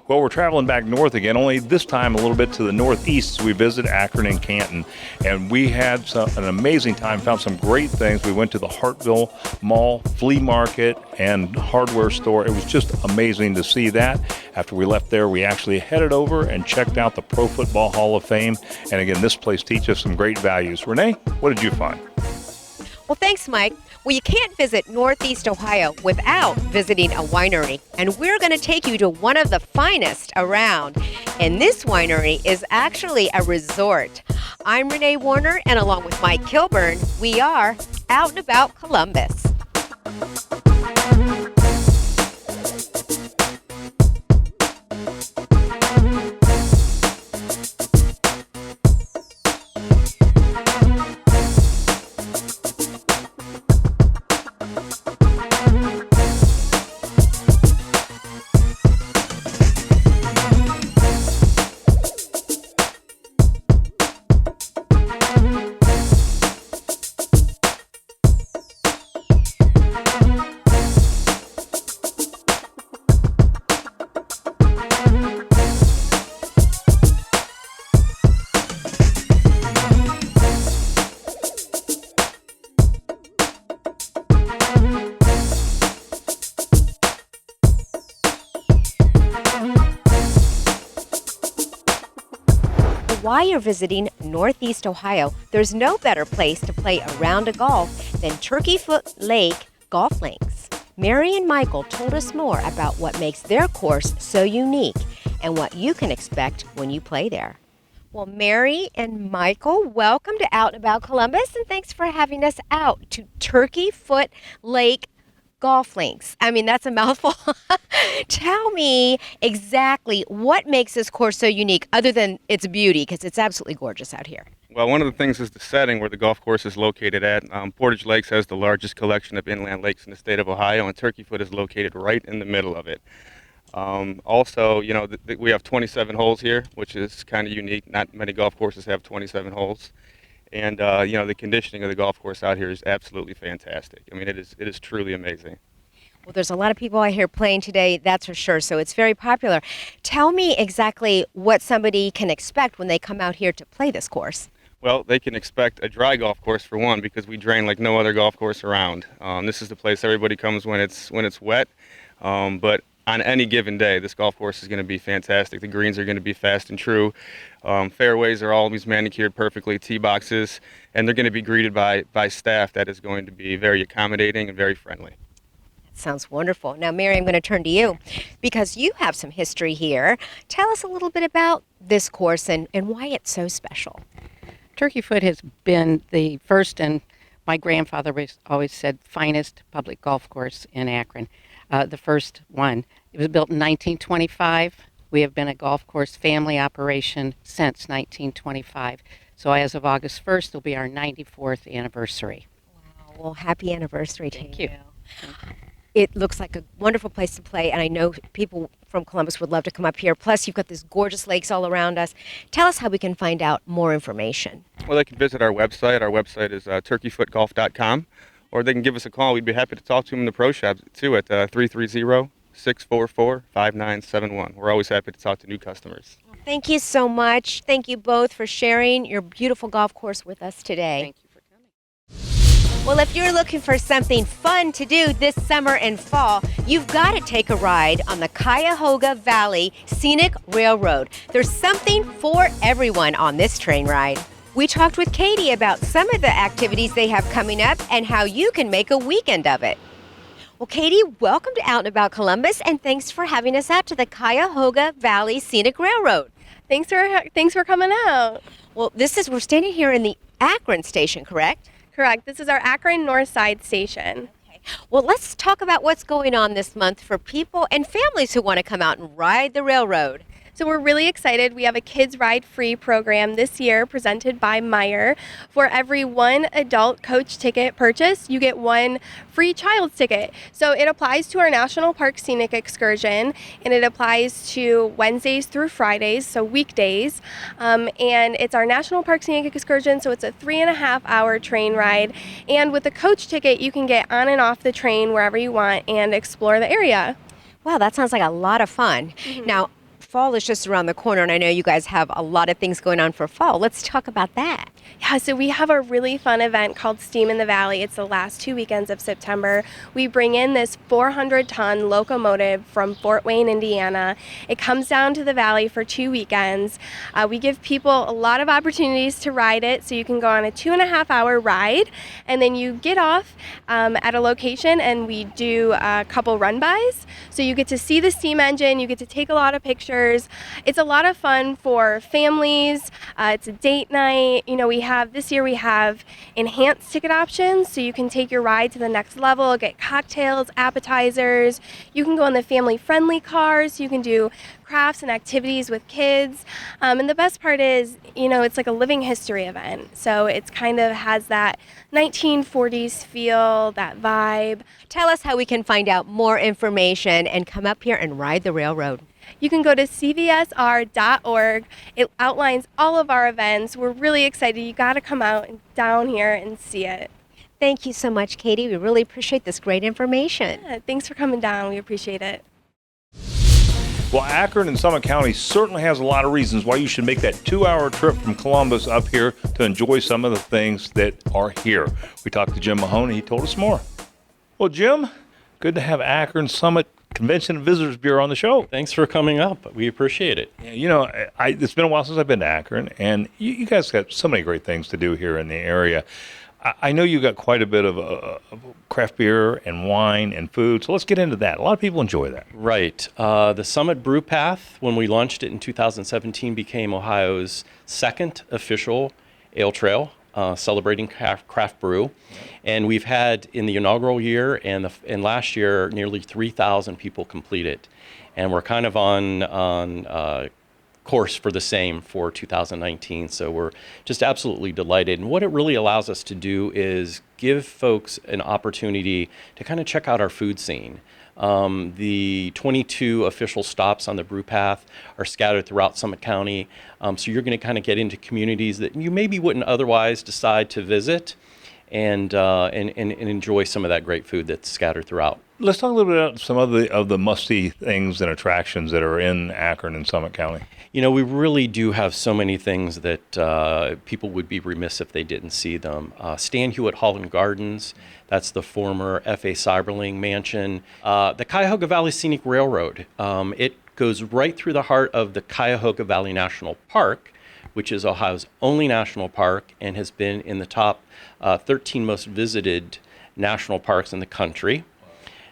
Well, we're traveling back north again, only this time a little bit to the northeast as we visit Akron and Canton. And we had an amazing time, found some great things. We went to the Hartville Mall, flea market, and hardware store. It was just amazing to see that. After we left there, we actually headed over and checked out the Pro Football Hall of Fame. And again, this place teaches some great values. Renee, what did you find? Well, thanks, Mike. Well, you can't visit Northeast Ohio without visiting a winery, and we're going to take you to one of the finest around. And this winery is actually a resort. I'm Renee Warner, and along with Mike Kilburn, we are Out and About Columbus. While you're visiting Northeast Ohio, there's no better place to play a round of golf than Turkey Foot Lake Golf Links. Mary and Michael told us more about what makes their course so unique and what you can expect when you play there. Well, Mary and Michael, welcome to Out and About Columbus, and thanks for having us out to Turkey Foot Lake Golf Links. I mean, that's a mouthful. Tell me exactly what makes this course so unique, other than its beauty, because it's absolutely gorgeous out here. Well, one of the things is the setting where the golf course is located at. Portage Lakes has the largest collection of inland lakes in the state of Ohio, and Turkey Foot is located right in the middle of it. Also, you know, we have 27 holes here, which is kind of unique. Not many golf courses have 27 holes. And, you know, the conditioning of the golf course out here is absolutely fantastic. I mean, it is truly amazing. Well, there's a lot of people out here playing today, that's for sure, so it's very popular. Tell me exactly what somebody can expect when they come out here to play this course. Well, they can expect a dry golf course for one, because we drain like no other golf course around. This is the place everybody comes when it's wet, but on any given day, this golf course is going to be fantastic. The greens are going to be fast and true. Fairways are always manicured perfectly, tee boxes, and they're going to be greeted by staff that is going to be very accommodating and very friendly. Sounds wonderful. Now, Mary, I'm going to turn to you because you have some history here. Tell us a little bit about this course and why it's so special. Turkey Foot has been the first, and my grandfather always said, finest public golf course in Akron. The first one. It was built in 1925. We have been a golf course family operation since 1925. So as of August 1st, it'll be our 94th anniversary. Wow. Well, happy anniversary to Thank you. It looks like a wonderful place to play, and I know people from Columbus would love to come up here. Plus, you've got these gorgeous lakes all around us. Tell us how we can find out more information. Well, they can visit our website. Our website is turkeyfootgolf.com, or they can give us a call. We'd be happy to talk to them in the pro shop, too, at 330-644-5971. We're always happy to talk to new customers. Thank you so much. Thank you both for sharing your beautiful golf course with us today. Thank you for coming. Well, if you're looking for something fun to do this summer and fall, you've got to take a ride on the Cuyahoga Valley Scenic Railroad. There's something for everyone on this train ride. We talked with Katie about some of the activities they have coming up and how you can make a weekend of it. Well, Katie, welcome to Out and About Columbus, and thanks for having us out to the Cuyahoga Valley Scenic Railroad. Thanks for coming out. Well, we're standing here in the Akron station, correct? Correct. This is our Akron North Side station. Okay. Well, let's talk about what's going on this month for people and families who want to come out and ride the railroad. So we're really excited. We have a Kids Ride Free program this year presented by Meyer. For every one adult coach ticket purchase, you get one free child's ticket. So it applies to our National Park Scenic excursion, and it applies to Wednesdays through Fridays, so weekdays. And it's our National Park Scenic excursion, so it's a 3.5-hour train ride. And with the coach ticket, you can get on and off the train wherever you want and explore the area. Wow, that sounds like a lot of fun. Mm-hmm. Now, fall is just around the corner, and I know you guys have a lot of things going on for fall. Let's talk about that. Yeah, so we have a really fun event called Steam in the Valley. It's the last 2 weekends of September. We bring in this 400-ton locomotive from Fort Wayne, Indiana. It comes down to the valley for 2 weekends. We give people a lot of opportunities to ride it, so you can go on a 2.5-hour ride, and then you get off at a location, and we do a couple run-bys. So you get to see the steam engine, you get to take a lot of pictures. It's a lot of fun for families. It's a date night. You know, this year we have enhanced ticket options, so you can take your ride to the next level, get cocktails, appetizers. You can go in the family-friendly cars. You can do crafts and activities with kids. And the best part is, you know, it's like a living history event. So it's kind of has that 1940s feel, that vibe. Tell us how we can find out more information and come up here and ride the railroad. You can go to cvsr.org. It outlines all of our events. We're really excited. You got to come out and down here and see it. Thank you so much, Katie. We really appreciate this great information. Yeah, thanks for coming down. We appreciate it. Well, Akron and Summit County certainly has a lot of reasons why you should make that 2-hour trip from Columbus up here to enjoy some of the things that are here. We talked to Jim Mahoney. He told us more. Well, Jim, good to have Akron Summit Convention and Visitors Bureau on the show. Thanks for coming up. We appreciate it. Yeah, you know, it's been a while since I've been to Akron, and you guys got so many great things to do here in the area. I know you got quite a bit of craft beer and wine and food, so let's get into that. A lot of people enjoy that. Right. The Summit Brew Path, when we launched it in 2017, became Ohio's second official ale trail, celebrating craft brew. And we've had, in the inaugural year and last year, nearly 3,000 people complete it. And we're kind of on course for the same for 2019. So we're just absolutely delighted. And what it really allows us to do is give folks an opportunity to kind of check out our food scene. The 22 official stops on the Brew Path are scattered throughout Summit County. So you're going to kind of get into communities that you maybe wouldn't otherwise decide to visit and enjoy some of that great food that's scattered throughout. Let's talk a little bit about some of the must-see things and attractions that are in Akron and Summit County. You know, we really do have so many things that people would be remiss if they didn't see them. Stan Hewitt Hall and Gardens, that's the former F.A. Seiberling mansion. The Cuyahoga Valley Scenic Railroad, it goes right through the heart of the Cuyahoga Valley National Park, which is Ohio's only national park and has been in the top 13 most visited national parks in the country.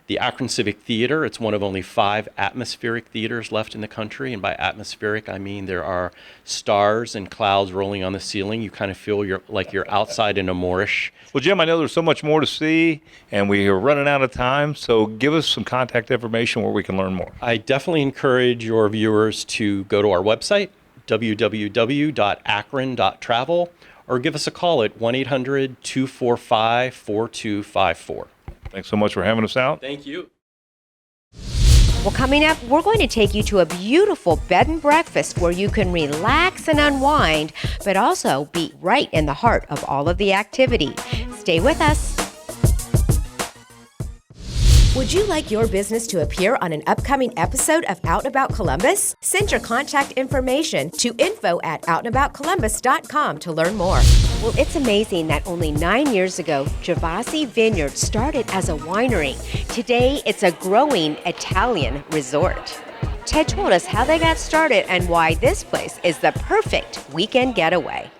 The Akron Civic Theater, it's one of only 5 atmospheric theaters left in the country. And by atmospheric, I mean there are stars and clouds rolling on the ceiling. You kind of feel like you're outside in a Moorish. Well, Jim, I know there's so much more to see, and we are running out of time. So give us some contact information where we can learn more. I definitely encourage your viewers to go to our website, www.akron.travel, or give us a call at 1-800-245-4254. Thanks so much for having us out. Thank you. Well, coming up, we're going to take you to a beautiful bed and breakfast where you can relax and unwind, but also be right in the heart of all of the activity. Stay with us. Would you like your business to appear on an upcoming episode of Out and About Columbus? Send your contact information to info@outandaboutcolumbus.com to learn more. Well, it's amazing that only 9 years ago, Gervasi Vineyard started as a winery. Today, it's a growing Italian resort. Ted told us how they got started and why this place is the perfect weekend getaway.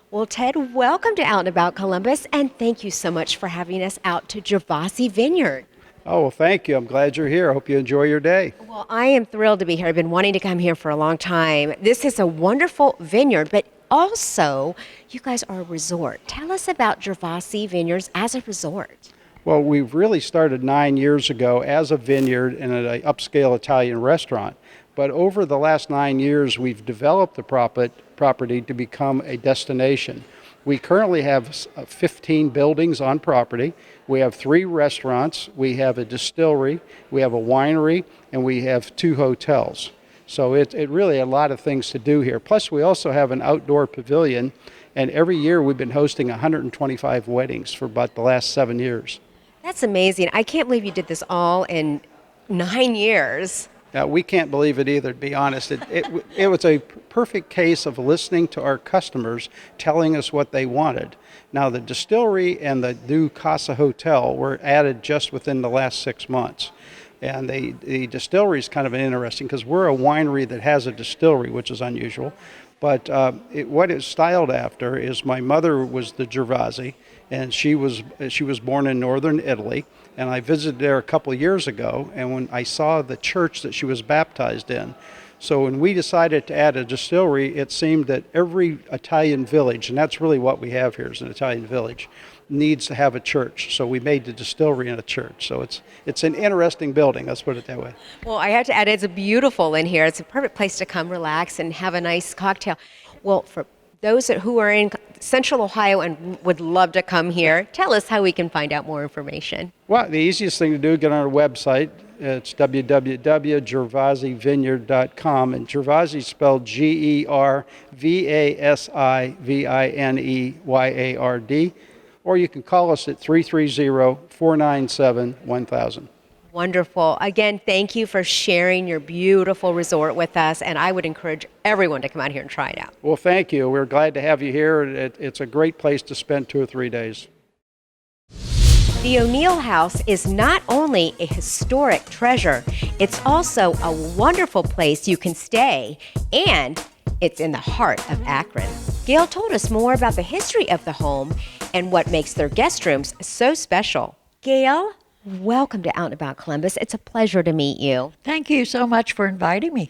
Well, Ted, welcome to Out and About Columbus, and thank you so much for having us out to Gervasi Vineyard. Oh, well, thank you. I'm glad you're here. I hope you enjoy your day. Well, I am thrilled to be here. I've been wanting to come here for a long time. This is a wonderful vineyard, but also you guys are a resort. Tell us about Gervasi Vineyards as a resort. Well, we really started 9 years ago as a vineyard and an upscale Italian restaurant. But over the last 9 years, we've developed the property to become a destination. We currently have 15 buildings on property. We have 3 restaurants, we have a distillery, we have a winery, and we have 2 hotels. So it really a lot of things to do here. Plus, we also have an outdoor pavilion, and every year we've been hosting 125 weddings for about the last 7 years. That's amazing. I can't believe you did this all in 9 years. We can't believe it either, to be honest. It was a perfect case of listening to our customers telling us what they wanted. Now, the distillery and the new Casa Hotel were added just within the last 6 months. And the distillery is kind of interesting because we're a winery that has a distillery, which is unusual. But what it's styled after is my mother was the Gervasi, and she was born in northern Italy. And I visited there a couple of years ago, and when I saw the church that she was baptized in. So when we decided to add a distillery, it seemed that every Italian village, and that's really what we have here is an Italian village, needs to have a church. So we made the distillery in a church. So it's an interesting building, let's put it that way. Well, I have to add, it's beautiful in here. It's a perfect place to come relax and have a nice cocktail. Well, for those who are in Central Ohio and would love to come here, tell us how we can find out more information. Well, the easiest thing to do is get on our website. It's www.gervasivineyard.com, and Gervasi spelled Gervasivineyard. Or you can call us at 330-497-1000. Wonderful. Again, thank you for sharing your beautiful resort with us, and I would encourage everyone to come out here and try it out. Well, thank you. We're glad to have you here. It's a great place to spend 2 or 3 days. The ONeill House is not only a historic treasure, it's also a wonderful place you can stay, and it's in the heart of Akron. Gail told us more about the history of the home and what makes their guest rooms so special. Gail, welcome to Out and About Columbus. It's a pleasure to meet you. Thank you so much for inviting me.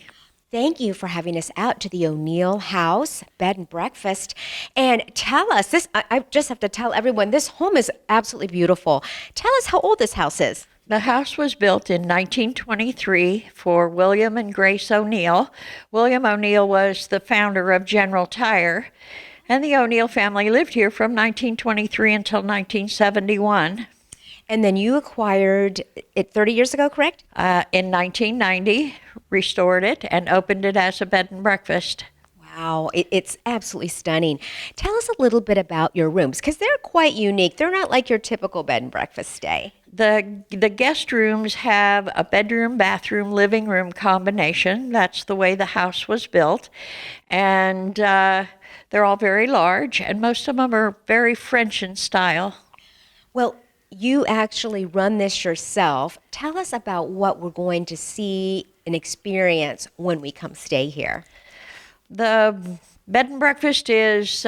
Thank you for having us out to the ONeill House Bed and Breakfast. And tell us, I just have to tell everyone, this home is absolutely beautiful. Tell us how old this house is. The house was built in 1923 for William and Grace ONeill. William ONeill was the founder of General Tire, and the ONeill family lived here from 1923 until 1971. And then you acquired it 30 years ago, correct? In 1990, restored it and opened it as a bed and breakfast. Wow, it's absolutely stunning. Tell us a little bit about your rooms, because they're quite unique. They're not like your typical bed and breakfast stay. The guest rooms have a bedroom, bathroom, living room combination. That's the way the house was built. And they're all very large, and most of them are very French in style. Well, you actually run this yourself. Tell us about what we're going to see and experience when we come stay here. The bed and breakfast is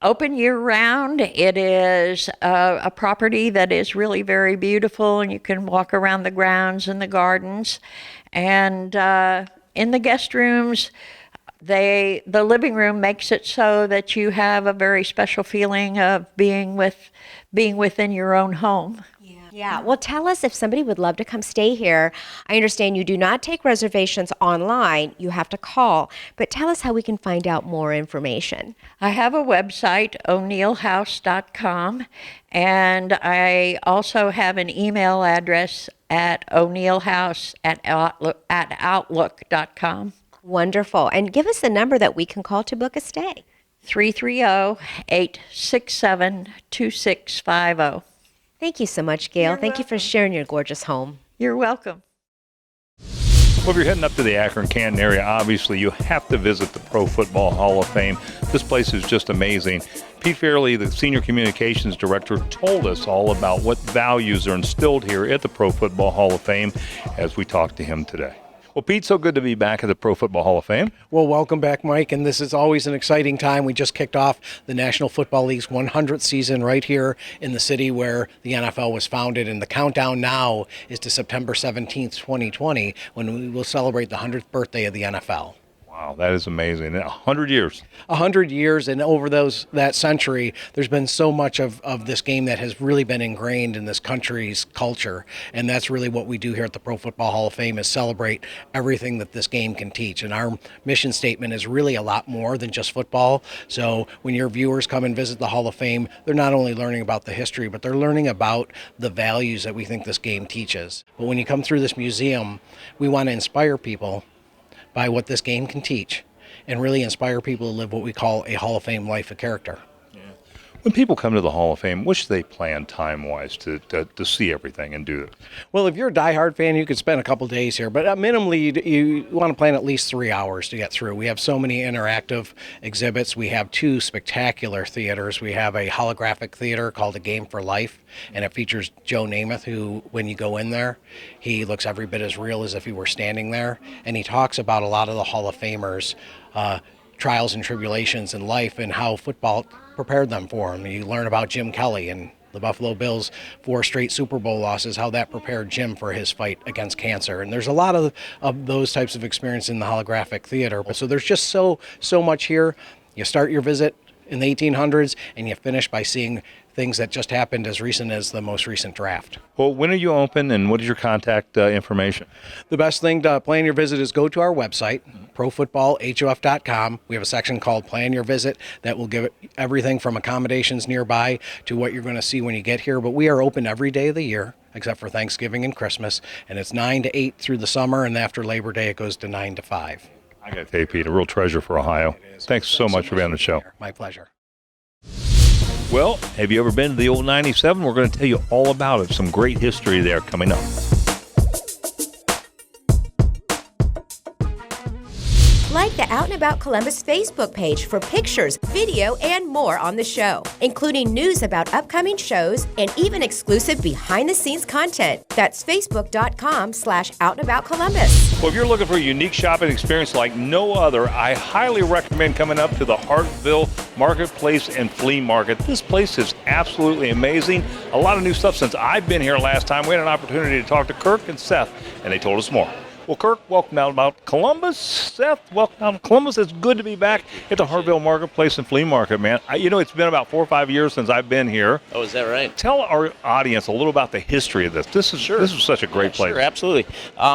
open year-round. It is a property that is really very beautiful, and you can walk around the grounds and the gardens. And in the guest rooms, the living room makes it so that you have a very special feeling of being within your own home. Yeah. Well, tell us if somebody would love to come stay here. I understand you do not take reservations online. You have to call. But tell us how we can find out more information. I have a website, ONeillHouse.com, and I also have an email address at ONeillHouse@Outlook.com. Wonderful. And give us the number that we can call to book a stay. 330-867-2650. Thank you so much, Gail. Thank you for sharing your gorgeous home. You're welcome. Well, if you're heading up to the Akron-Canton area, obviously you have to visit the Pro Football Hall of Fame. This place is just amazing. Pete Fairley, the Senior Communications Director, told us all about what values are instilled here at the Pro Football Hall of Fame as we talked to him today. Well, Pete, so good to be back at the Pro Football Hall of Fame. Well, welcome back, Mike, and this is always an exciting time. We just kicked off the National Football League's 100th season right here in the city where the NFL was founded, and the countdown now is to September 17th, 2020, when we will celebrate the 100th birthday of the NFL. Wow, that is amazing. 100 years. 100 years, and over that century, there's been so much of this game that has really been ingrained in this country's culture, and that's really what we do here at the Pro Football Hall of Fame is celebrate everything that this game can teach. And our mission statement is really a lot more than just football. So when your viewers come and visit the Hall of Fame, they're not only learning about the history, but they're learning about the values that we think this game teaches. But when you come through this museum, we want to inspire people by what this game can teach and really inspire people to live what we call a Hall of Fame life of character. When people come to the Hall of Fame, what should they plan time-wise to see everything and do it? Well, if you're a diehard fan, you could spend a couple days here, but minimally you want to plan at least 3 hours to get through. We have so many interactive exhibits. We have 2 spectacular theaters. We have a holographic theater called A Game for Life, and it features Joe Namath, who, when you go in there, he looks every bit as real as if he were standing there, and he talks about a lot of the Hall of Famers' trials and tribulations in life and how football prepared them for them. You learn about Jim Kelly and the Buffalo Bills' 4 straight Super Bowl losses, how that prepared Jim for his fight against cancer. And there's a lot of those types of experience in the holographic theater. So there's just so much here. You start your visit in the 1800s and you finish by seeing things that just happened as recent as the most recent draft. Well, when are you open, and what is your contact information? The best thing to plan your visit is go to our website, profootballhof.com. We have a section called Plan Your Visit that will give it everything from accommodations nearby to what you're going to see when you get here. But we are open every day of the year except for Thanksgiving and Christmas, and it's 9 to 8 through the summer, and after Labor Day it goes to 9 to 5. I got to tell you, Pete, a real treasure for Ohio. Thanks so much for being on the show. My pleasure. Well, have you ever been to the old 97? We're going to tell you all about it. Some great history there coming up. Like the Out and About Columbus Facebook page for pictures, video, and more on the show, including news about upcoming shows and even exclusive behind-the-scenes content. That's facebook.com/OutandAboutColumbus. Well, if you're looking for a unique shopping experience like no other, I highly recommend coming up to the Hartville Marketplace and Flea Market. This place is absolutely amazing. A lot of new stuff since I've been here last time. We had an opportunity to talk to Kirk and Seth, and they told us more. Well, Kirk, welcome out about Columbus. Seth, welcome out to Columbus. It's good to be back at the Hartville Marketplace and Flea Market, man. It's been about 4 or 5 years since I've been here. Oh, is that right? Tell our audience a little about the history of this. This is such a great place. Sure, absolutely.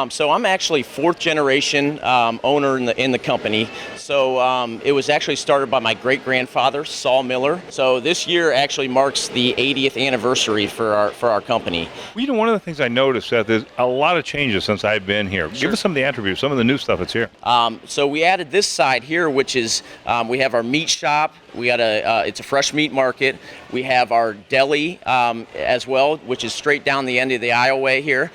So I'm actually 4th generation owner in the company. So it was actually started by my great-grandfather, Saul Miller. So this year actually marks the 80th anniversary for our company. Well, one of the things I noticed, Seth, is a lot of changes since I've been here. Give us some of the attributes, some of the new stuff that's here. So we added this side here, which is we have our meat shop. We got it's a fresh meat market. We have our deli as well, which is straight down the end of the aisleway here.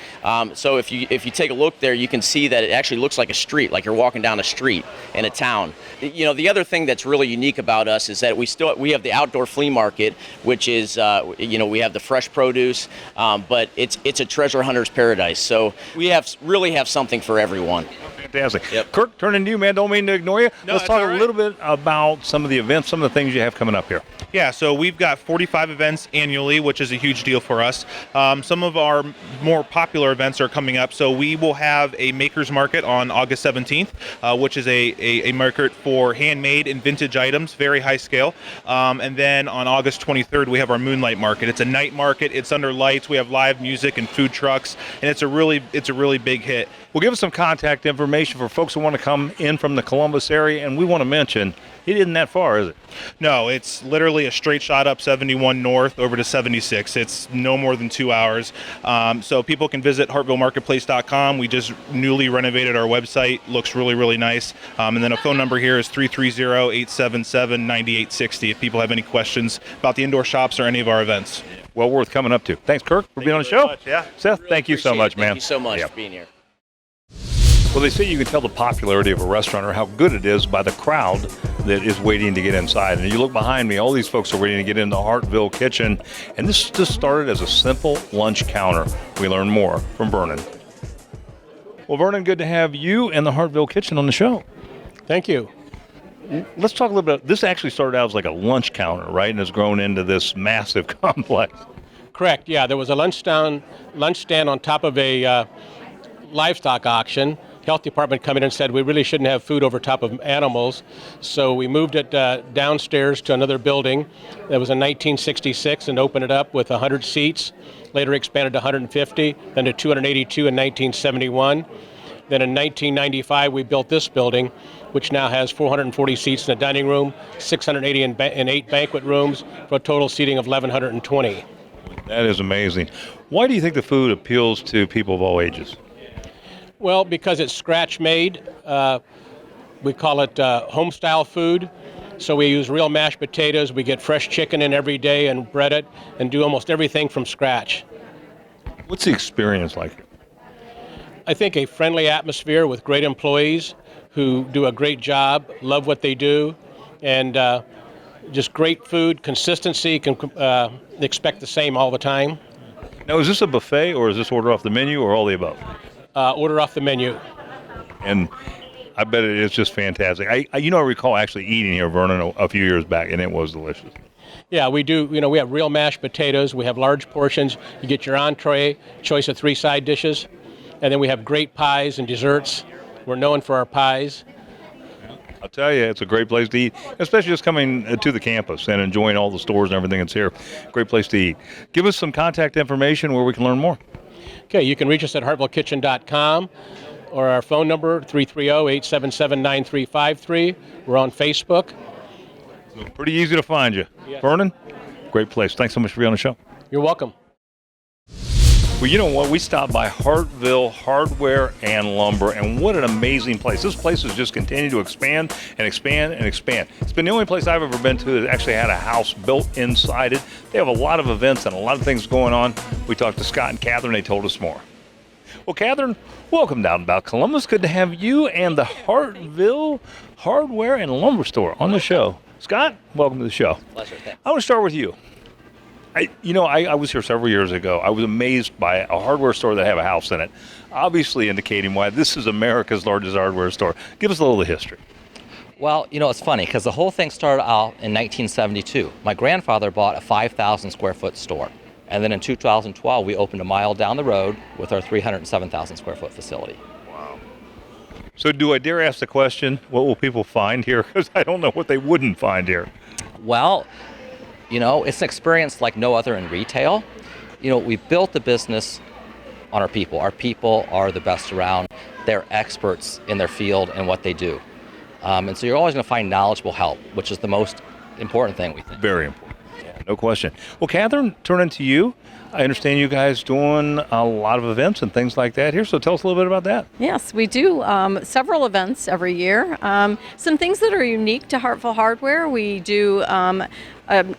So if you take a look there, you can see that it actually looks like a street, like you're walking down a street in a town. The other thing that's really unique about us is that we have the outdoor flea market, which is we have the fresh produce, but it's a treasure hunter's paradise. So we really have something for everyone. Fantastic. Yep. Kirk, turning to you, man. Don't mean to ignore you. No, Let's talk all a right. little bit about some of the events, some of the things you have coming up here. Yeah, so we've got 45 events annually, which is a huge deal for us. Some of our more popular events are coming up. So we will have a Maker's Market on August 17th, which is a market for handmade and vintage items, very high scale. And then on August 23rd, we have our Moonlight Market. It's a night market. It's under lights. We have live music and food trucks, and it's a really big hit. Well, give us some contact information for folks who want to come in from the Columbus area, and we want to mention it isn't that far, is it? No, it's literally a straight shot up 71 north over to 76. It's no more than 2 hours. So people can visit hartvillemarketplace.com. We just newly renovated our website. Looks really, really nice. And then a phone number here is 330-877-9860 if people have any questions about the indoor shops or any of our events. Well worth coming up to. Thanks, Kirk, for being on the show. Much, yeah. Seth, thank you so much, man. Thank you so much Yeah. for being here. Well, they say you can tell the popularity of a restaurant or how good it is by the crowd that is waiting to get inside. And you look behind me, all these folks are waiting to get into the Hartville Kitchen. And this just started as a simple lunch counter. We learn more from Vernon. Well, Vernon, good to have you and the Hartville Kitchen on the show. Thank you. Let's talk a little bit. This actually started out as like a lunch counter, right? And has grown into this massive complex. Correct. Yeah, there was a lunch stand on top of a livestock auction. Health department come in and said we really shouldn't have food over top of animals, so we moved it downstairs to another building. That was in 1966 and opened it up with 100 seats. Later expanded to 150, then to 282 in 1971. Then in 1995 we built this building, which now has 440 seats in the dining room, 680 in 8 banquet rooms, for a total seating of 1,120. That is amazing. Why do you think the food appeals to people of all ages? Well, because it's scratch made. We call it home style food. So we use real mashed potatoes. We get fresh chicken in every day and bread it and do almost everything from scratch. What's the experience like? I think a friendly atmosphere with great employees who do a great job, love what they do, and just great food, consistency, can expect the same all the time. Now, is this a buffet or is this order off the menu or all the above? Order off the menu. And I bet it is just fantastic. I recall actually eating here, Vernon, a few years back, and it was delicious. Yeah, we do. We have real mashed potatoes. We have large portions. You get your entree, choice of 3 side dishes, and then we have great pies and desserts. We're known for our pies. I'll tell you, it's a great place to eat, especially just coming to the campus and enjoying all the stores and everything that's here. Great place to eat. Give us some contact information where we can learn more. Okay, you can reach us at hartvillekitchen.com or our phone number, 330-877-9353. We're on Facebook. Pretty easy to find you. Yes. Vernon, great place. Thanks so much for being on the show. You're welcome. Well, you know what? We stopped by Hartville Hardware and Lumber, and what an amazing place. This place has just continued to expand and expand and expand. It's been the only place I've ever been to that actually had a house built inside it. They have a lot of events and a lot of things going on. We talked to Scott and Catherine. They told us more. Well, Catherine, welcome down about Columbus. Good to have you and the Hartville Hardware and Lumber Store on the show. Scott, welcome to the show. Pleasure, thanks. I want to start with you. I was here several years ago. I was amazed by a hardware store that had a house in it, obviously indicating why this is America's largest hardware store. Give us a little of the history. Well, it's funny because the whole thing started out in 1972. My grandfather bought a 5,000 square foot store. And then in 2012, we opened a mile down the road with our 307,000 square foot facility. Wow. So do I dare ask the question, what will people find here? Because I don't know what they wouldn't find here. Well, it's an experience like no other in retail. We built the business on our people. Our people are the best around. They're experts in their field and what they do. And so you're always going to find knowledgeable help, which is the most important thing, we think. Very important. Yeah, no question. Well, Catherine, turning to you. I understand you guys doing a lot of events and things like that here, so tell us a little bit about that. Yes, we do several events every year. Some things that are unique to Hartville Hardware, we do an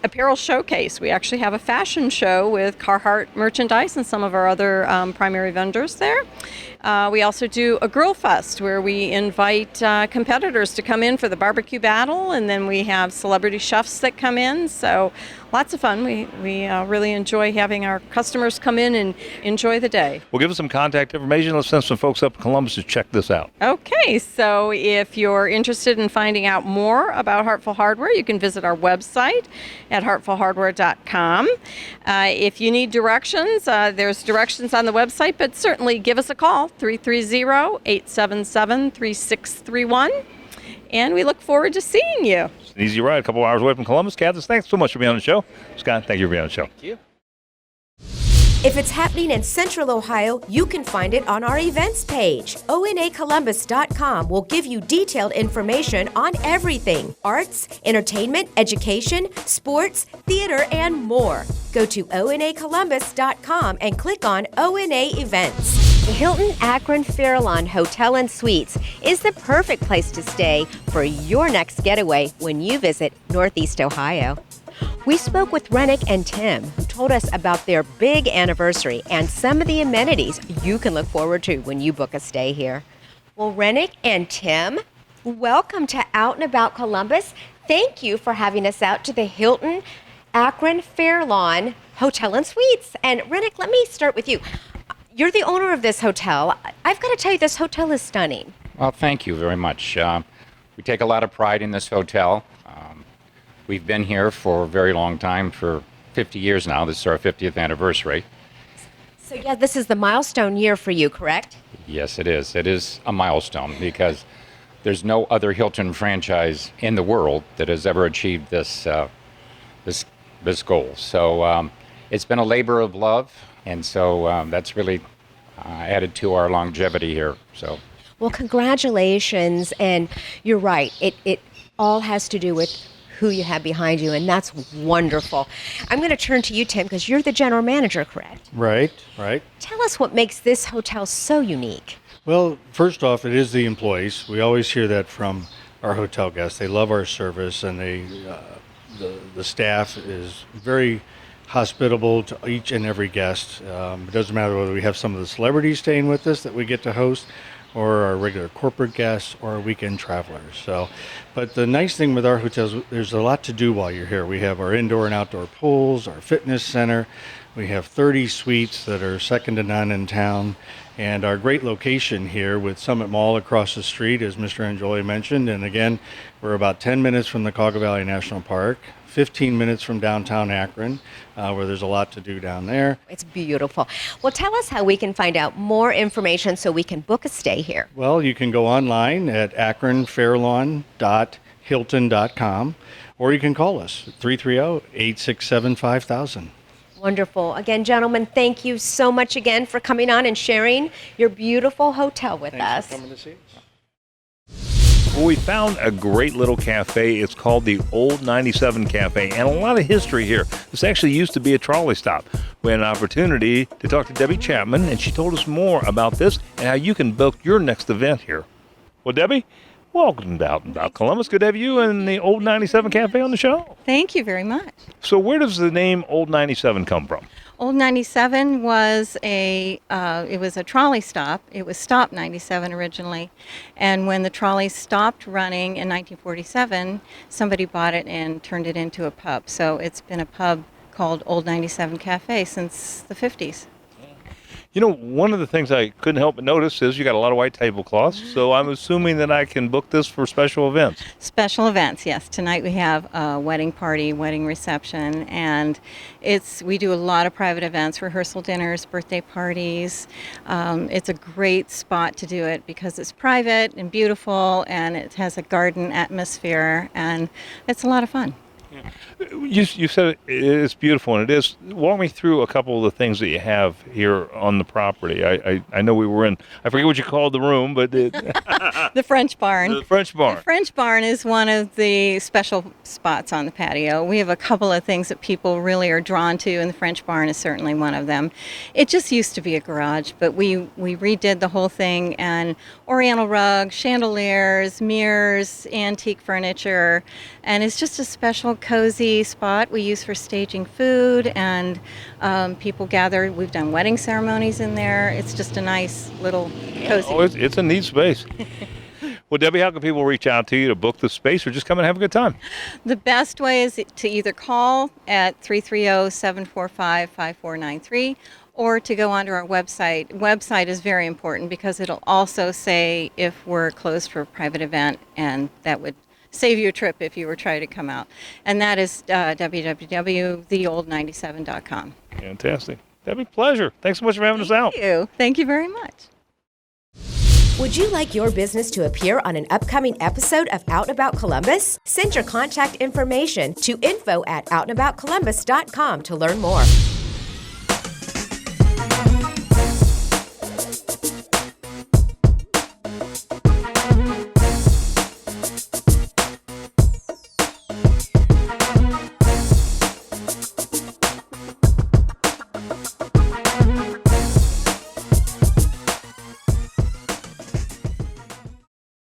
apparel showcase. We actually have a fashion show with Carhartt merchandise and some of our other primary vendors there. We also do a grill fest where we invite competitors to come in for the barbecue battle, and then we have celebrity chefs that come in, so lots of fun. We really enjoy having our customers come in and enjoy the day. Well, give us some contact information. Let's send some folks up to Columbus to check this out. Okay, so if you're interested in finding out more about Hartville Hardware, you can visit our website at hartvillehardware.com. If you need directions, there's directions on the website, but certainly give us a call, 330-877-3631. And we look forward to seeing you. It's an easy ride, a couple hours away from Columbus. Catherine, thanks so much for being on the show. Scott, thank you for being on the show. Thank you. If it's happening in Central Ohio, you can find it on our events page. ONeighColumbus.com will give you detailed information on everything: arts, entertainment, education, sports, theater, and more. Go to ONeighColumbus.com and click on ONA Events. The Hilton Akron Fairlawn Hotel and Suites is the perfect place to stay for your next getaway when you visit Northeast Ohio. We spoke with Rennick and Tim, who told us about their big anniversary and some of the amenities you can look forward to when you book a stay here. Well, Rennick and Tim, welcome to Out and About Columbus. Thank you for having us out to the Hilton Akron Fairlawn Hotel and Suites. And Rennick, let me start with you. You're the owner of this hotel. I've got to tell you, this hotel is stunning. Well, thank you very much. We take a lot of pride in this hotel. We've been here for a very long time, for 50 years now. This is our 50th anniversary. So yeah, this is the milestone year for you, correct? Yes, it is. It is a milestone because there's no other Hilton franchise in the world that has ever achieved this goal. So it's been a labor of love, and so that's really added to our longevity here. So. Well, congratulations, and you're right. It all has to do with who you have behind you, and that's wonderful. I'm going to turn to you, Tim, because you're the general manager, correct? Right. Tell us what makes this hotel so unique. Well, first off, it is the employees. We always hear that from our hotel guests. They love our service, and the staff is very hospitable to each and every guest. It doesn't matter whether we have some of the celebrities staying with us that we get to host, or our regular corporate guests, or our weekend travelers. So, but the nice thing with our hotels, there's a lot to do while you're here. We have our indoor and outdoor pools, our fitness center. We have 30 suites that are second to none in town. And our great location here with Summit Mall across the street, as Mr. Angioli mentioned. And again, we're about 10 minutes from the Cuyahoga Valley National Park, 15 minutes from downtown Akron, where there's a lot to do down there. It's beautiful. Well, tell us how we can find out more information so we can book a stay here. Well, you can go online at akronfairlawn.hilton.com, or you can call us at 330-867-5000. Wonderful. Again, gentlemen, thank you so much again for coming on and sharing your beautiful hotel with us. Thanks for coming to see us. Well, we found a great little cafe. It's called the Old 97 Cafe, and a lot of history here. This actually used to be a trolley stop. We had an opportunity to talk to Debbie Chapman, and she told us more about this and how you can book your next event here. Well, Debbie, welcome to Out and About Columbus. Good to have you and the Old 97 Cafe on the show. Thank you very much. So where does the name Old 97 come from? Old 97 was it was a trolley stop. It was Stop 97 originally. And when the trolley stopped running in 1947, somebody bought it and turned it into a pub. So it's been a pub called Old 97 Cafe since the 50s. You know, one of the things I couldn't help but notice is you got a lot of white tablecloths, so I'm assuming that I can book this for special events. Special events, yes. Tonight we have a wedding party, wedding reception, and we do a lot of private events, rehearsal dinners, birthday parties. It's a great spot to do it because it's private and beautiful, and it has a garden atmosphere, and it's a lot of fun. You said it's beautiful, and it is. Walk me through a couple of the things that you have here on the property. I know we were in, I forget what you called the room, but the French barn. The French barn. The French barn is one of the special spots on the patio. We have a couple of things that people really are drawn to, and the French barn is certainly one of them. It just used to be a garage, but we redid the whole thing, and oriental rugs, chandeliers, mirrors, antique furniture, and it's just a special cozy spot we use for staging food, and people gather. We've done wedding ceremonies in there. It's just a nice little cozy. Oh, it's a neat space. Well, Debbie, how can people reach out to you to book the space or just come and have a good time? The best way is to either call at 330-745-5493 or to go onto our website. Website is very important because it'll also say if we're closed for a private event, and that would save you a trip if you were trying to come out. And that is www.theold97.com. Fantastic. Debbie, pleasure. Thanks so much for having us out. Thank you. Thank you very much. Would you like your business to appear on an upcoming episode of Out and About Columbus? Send your contact information to info@outandaboutcolumbus.com to learn more.